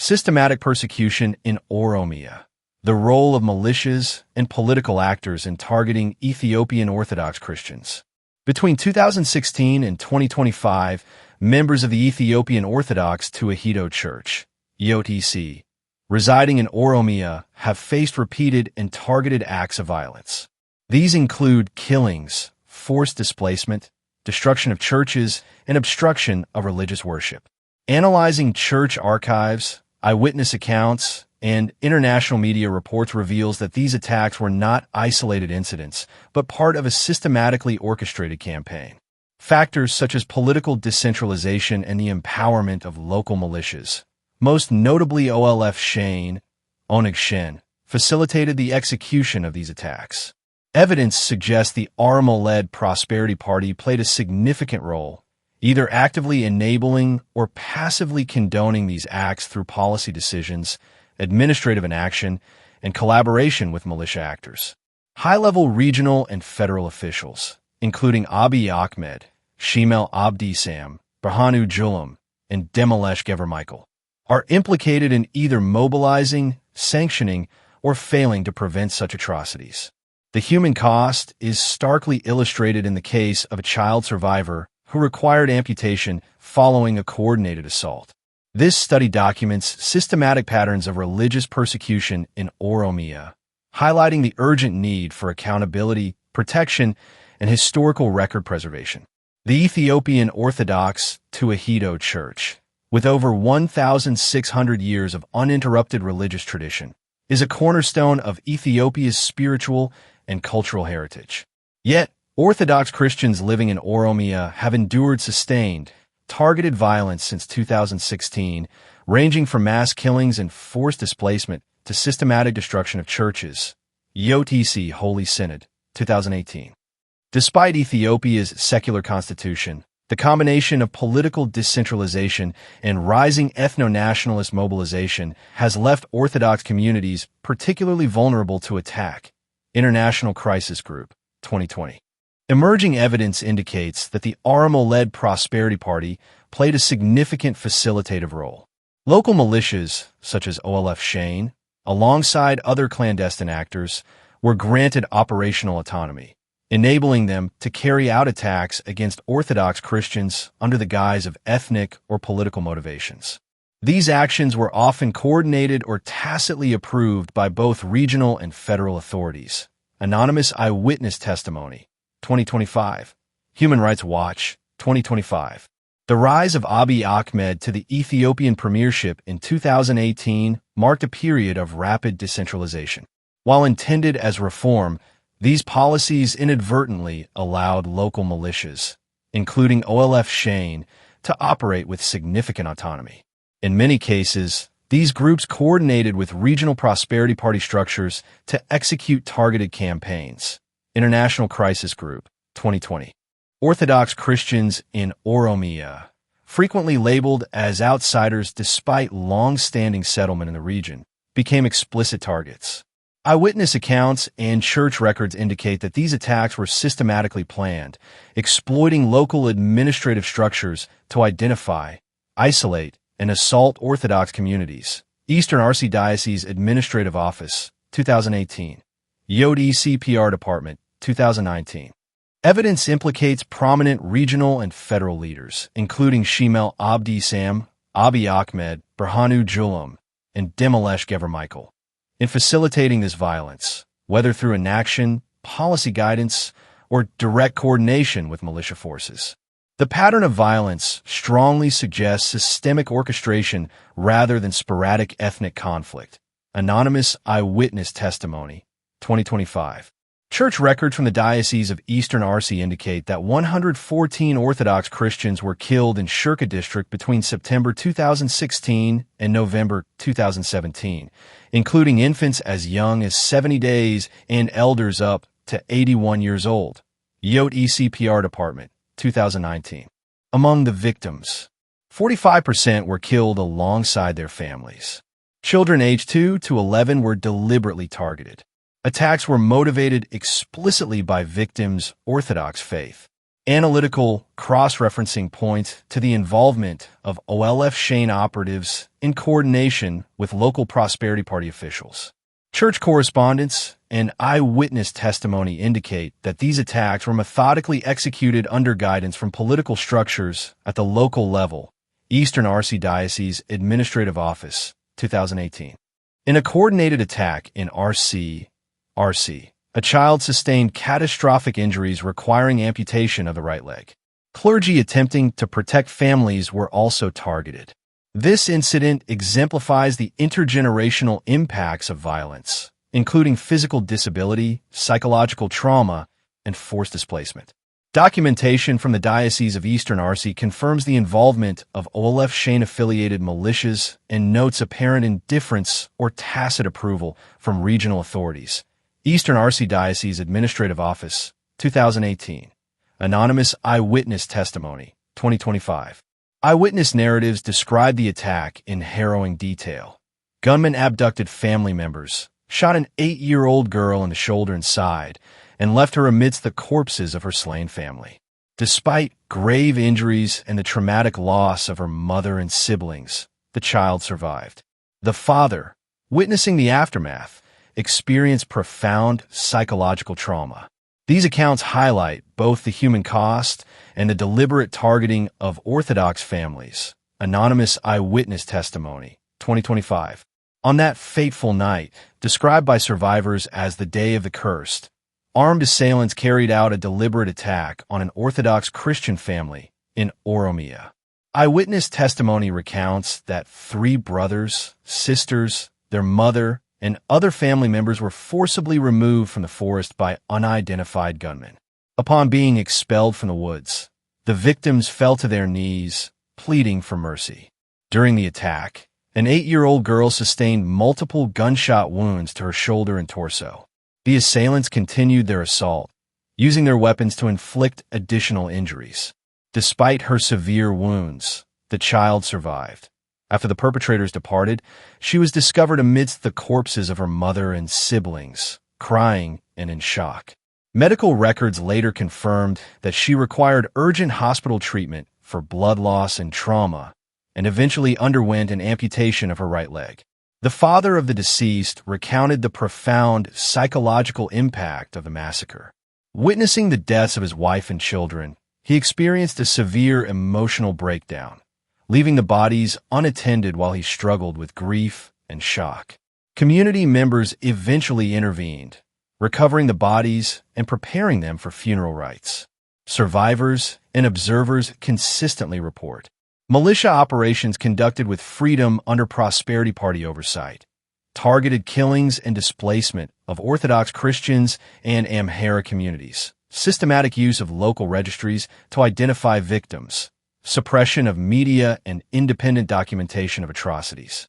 Systematic persecution in Oromia. The role of militias and political actors in targeting Ethiopian Orthodox Christians. Between 2016 and 2025, members of the Ethiopian Orthodox Tewahedo Church, EOTC, residing in Oromia have faced repeated and targeted acts of violence. These include killings, forced displacement, destruction of churches, and obstruction of religious worship. Analyzing church archives, eyewitness accounts, and international media reports reveals that these attacks were not isolated incidents, but part of a systematically orchestrated campaign. Factors such as political decentralization and the empowerment of local militias, most notably OLF Shane, Oneg Shen, facilitated the execution of these attacks. Evidence suggests the Oromo-led Prosperity Party played a significant role, either actively enabling or passively condoning these acts through policy decisions, administrative inaction, and collaboration with militia actors. High-level regional and federal officials, including Abiy Ahmed, Shimel Abdi Sam, Birhanu Julam, and Demelesh Gever Michael, are implicated in either mobilizing, sanctioning, or failing to prevent such atrocities. The human cost is starkly illustrated in the case of a child survivor who required amputation following a coordinated assault. This study documents systematic patterns of religious persecution in Oromia, highlighting the urgent need for accountability, protection, and historical record preservation. The Ethiopian Orthodox Tewahedo Church, with over 1,600 years of uninterrupted religious tradition, is a cornerstone of Ethiopia's spiritual and cultural heritage. Yet, Orthodox Christians living in Oromia have endured sustained, targeted violence since 2016, ranging from mass killings and forced displacement to systematic destruction of churches. EOTC Holy Synod, 2018. Despite Ethiopia's secular constitution, the combination of political decentralization and rising ethno-nationalist mobilization has left Orthodox communities particularly vulnerable to attack. International Crisis Group, 2020. Emerging evidence indicates that the Oromo-led Prosperity Party played a significant facilitative role. Local militias, such as OLF Shane, alongside other clandestine actors, were granted operational autonomy, enabling them to carry out attacks against Orthodox Christians under the guise of ethnic or political motivations. These actions were often coordinated or tacitly approved by both regional and federal authorities. Anonymous eyewitness testimony, 2025. Human Rights Watch, 2025. The rise of Abiy Ahmed to the Ethiopian premiership in 2018 marked a period of rapid decentralization. While intended as reform, these policies inadvertently allowed local militias, including OLF Shane, to operate with significant autonomy. In many cases, these groups coordinated with regional Prosperity Party structures to execute targeted campaigns. International Crisis Group, 2020. Orthodox Christians in Oromia, frequently labeled as outsiders despite long-standing settlement in the region, became explicit targets. Eyewitness accounts and church records indicate that these attacks were systematically planned, exploiting local administrative structures to identify, isolate, and assault Orthodox communities. Eastern Archdiocese Administrative Office, 2018. EOTC PR Department, 2019. Evidence implicates prominent regional and federal leaders, including Shimel Abdi Sam, Abiy Ahmed, Birhanu Julam, and Demelesh Gever Michael, in facilitating this violence, whether through inaction, policy guidance, or direct coordination with militia forces. The pattern of violence strongly suggests systemic orchestration rather than sporadic ethnic conflict. Anonymous eyewitness testimony, 2025. Church records from the Diocese of Eastern Arsi indicate that 114 Orthodox Christians were killed in Shirka district between September 2016 and November 2017, including infants as young as 70 days and elders up to 81 years old. EOTC PR Department, 2019. Among the victims, 45% were killed alongside their families. Children aged 2 to 11 were deliberately targeted. Attacks were motivated explicitly by victims' Orthodox faith. Analytical cross-referencing points to the involvement of OLF Shane operatives in coordination with local Prosperity Party officials. Church correspondence and eyewitness testimony indicate that these attacks were methodically executed under guidance from political structures at the local level. Eastern Archdiocese Administrative Office, 2018. In a coordinated attack in RC, a child sustained catastrophic injuries requiring amputation of the right leg. Clergy attempting to protect families were also targeted. This incident exemplifies the intergenerational impacts of violence, including physical disability, psychological trauma, and forced displacement. Documentation from the Diocese of Eastern RC confirms the involvement of OLF Shane-affiliated militias and notes apparent indifference or tacit approval from regional authorities. Eastern Archdiocese Administrative Office, 2018. Anonymous Eyewitness Testimony, 2025. Eyewitness narratives describe the attack in harrowing detail. Gunmen abducted family members, shot an 8-year-old girl in the shoulder and side, and left her amidst the corpses of her slain family. Despite grave injuries and the traumatic loss of her mother and siblings, the child survived. The father, witnessing the aftermath, experienced profound psychological trauma. These accounts highlight both the human cost and the deliberate targeting of Orthodox families. Anonymous Eyewitness Testimony, 2025. On that fateful night, described by survivors as the Day of the Cursed, armed assailants carried out a deliberate attack on an Orthodox Christian family in Oromia. Eyewitness testimony recounts that 3 brothers, sisters, their mother, and other family members were forcibly removed from the forest by unidentified gunmen. Upon being expelled from the woods, the victims fell to their knees, pleading for mercy. During the attack, an 8-year-old girl sustained multiple gunshot wounds to her shoulder and torso. The assailants continued their assault, using their weapons to inflict additional injuries. Despite her severe wounds, the child survived. After the perpetrators departed, she was discovered amidst the corpses of her mother and siblings, crying and in shock. Medical records later confirmed that she required urgent hospital treatment for blood loss and trauma, and eventually underwent an amputation of her right leg. The father of the deceased recounted the profound psychological impact of the massacre. Witnessing the deaths of his wife and children, he experienced a severe emotional breakdown, leaving the bodies unattended while he struggled with grief and shock. Community members eventually intervened, recovering the bodies and preparing them for funeral rites. Survivors and observers consistently report militia operations conducted with freedom under Prosperity Party oversight, targeted killings and displacement of Orthodox Christians and Amhara communities, systematic use of local registries to identify victims, suppression of media and independent documentation of atrocities.